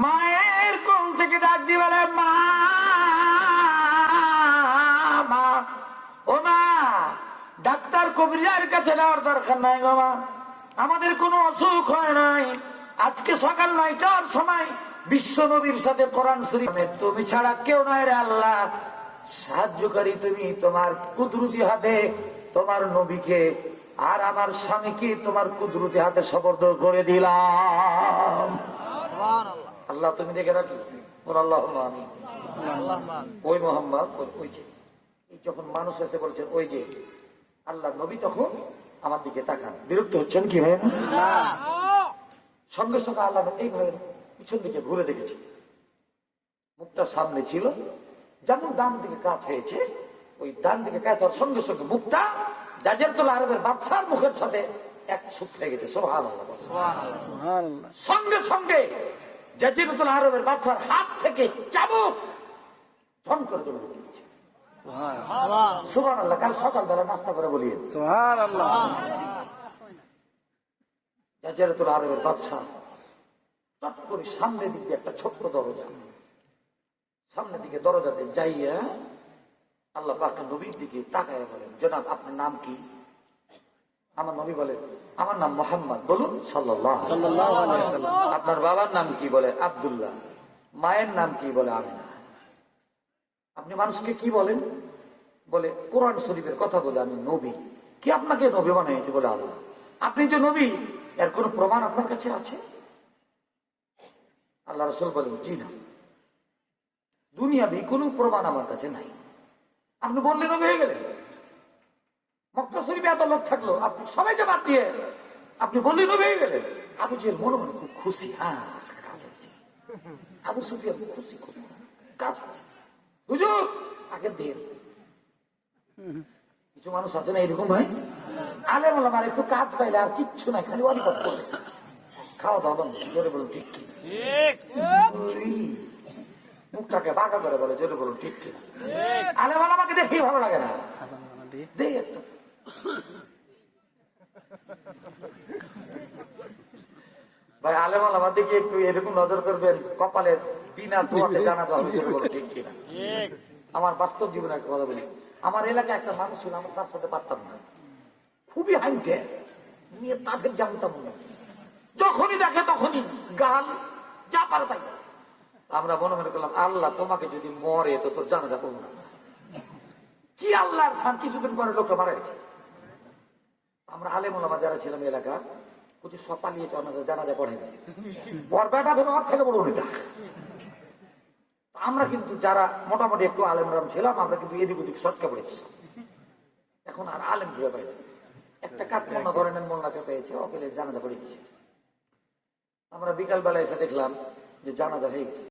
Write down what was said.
মায়ের কোল থেকে ডাক দিয়ে বলে, মা মা, ও মা, ডাক্তার কবিরাজের কাছে যাওয়ার দরকার নাই গো মা, আমাদের কোনো অসুখ হয় নাই। আজকে সকাল 9টার সময় বিশ্ব নবীর সাথে কোরআন শরীফে তুমি ছাড়া কেউ নয় রে আল্লাহ, সাহায্যকারী তুমি, তোমার কুদরতি হাতে তোমার নবীকে আর আমার স্বামীকে তোমার কুদরতি হাতে সুপর্দ করে দিলাম। আল্লাহ তুমি দেখে রাখি, আল্লাহ আমি ওই মোহাম্মদ ওই যে যখন মানুষ এসে বলছেন ওই যে আল্লাহ নবী, তখন আমার দিকে তাকান। বিরক্ত হচ্ছেন কি ভাই? সঙ্গে সঙ্গে আল্লাহ এইভাবে পিছন দিকে ঘুরে দেখেছি, মুখটা সামনে ছিল, যেমন ডান দিকে কাত হয়েছে, ওই ডান দিকে কাত হওয়ার সঙ্গে সঙ্গে মুখটা জাজিরাতুল আরবের বাদশার মুখের সাথে এক সুখ হয়ে গেছে। সুবহানাল্লাহ। সঙ্গে সঙ্গে জাজিরাতুল আরবের বাদশার হাত থেকে চাবুক ঝন করে চলে গেছে। সুবহানাল্লাহ। কাল সকালবেলা নাস্তা করে বলি সুবহানাল্লাহ। জাজিরাতুল আরবের বাদশা চট করে সামনের দিকে একটা ছোট্ট দরজা, সামনের দিকে দরজাতে যাইয়া আল্লাহ পাক নবীর দিকে তাকায় বলেন, জনাব আপনার নাম কি? আমার নবী বলেন, আমার নাম মোহাম্মদ। বলুন সাল্লাল্লাহু আলাইহি ওয়াসাল্লাম। আপনার বাবার নাম কি? বলে আব্দুল্লাহ। মায়ের নাম কি? বলে আমিনা। আপনি মানুষকে কি বলেন? বলে কোরআন শরীফের কথা বলে আমি নবী। কি আপনাকে নবী বানিয়েছে? বলে আল্লাহ। আপনি যে নবী, এর কোন প্রমাণ আপনার কাছে আছে? আল্লাহ রাসূল বলেন, জি না, দুনিয়াবি কোনো প্রমাণ আমার কাছে নাই। আপনি বললে নবী হয়ে গেলেন। মক্কা শরীফে এত লোক থাকলো, আপনি সবাইকে বাদ দিয়ে আপনি বললে নবী হয়ে গেলেন। আবু জেহেল মনে মনে খুব খুশি, হ্যাঁ কাজ হয়েছে। আবু সুফিয়ান খুশি, খুব কাজ হয়েছে। হুজুর আগে দেন। কিছু মানুষ আছে না এরকম ভাই, আলেম ওলামার একটু কাজ পাইলে আর কিচ্ছু নাই, খালি ওয়ারিফত করে খাওয়া দাওয়া বন্ধ। জোরে বলুন ঠিক কি? মুখটাকে বাঁকা করে বলে, জোরে বলুন ঠিক কিনা? আলেম ওলামাকে দেখি ভালো লাগে না, দেই একটা। ভাই আলেম ওলামার দিকে একটু এরকম নজর করবেন, কপালের বিনা দোয়াতে জানা যাবে। জোরে বলুন ঠিক কিনা? আমার বাস্তব জীবনে একটা কথা বলি, আমার এলাকায় একটা মানুষ ছিল, আমরা তার সাথে পারতাম না, খুবই হাইটে নিয়ে তাদের জানতাম না, যখনই দেখে তখনই গাল যা পারে তাই। আমরা মনে মনে করলাম, আল্লাহ তোমাকে যদি মরে তো তোর জানাজা করবো না। কি আল্লাহর সান, কিছুদিন পরে লোকটা মারা গেছে। আমরা আলেম ওলামা যারা ছিলাম এলাকা, কিছু সব পালিয়ে জানাজা পড়ে গেছে, বরবেটা ধরে ওর থেকে বড় নেতা। আমরা কিন্তু যারা মোটামুটি একটু আলেমরাম ছিলাম, আমরা কিন্তু এদিক ওদিক সটকে পড়েছি। এখন আর আলেম ঘুরে পাই না, একটা কাঠমোনা ধরনের মোল্লাকে পেয়েছে, অকেলের জানাজা পড়ে গেছে। আমরা বিকাল বেলা এসে দেখলাম যে জানাজা হয়ে গেছে।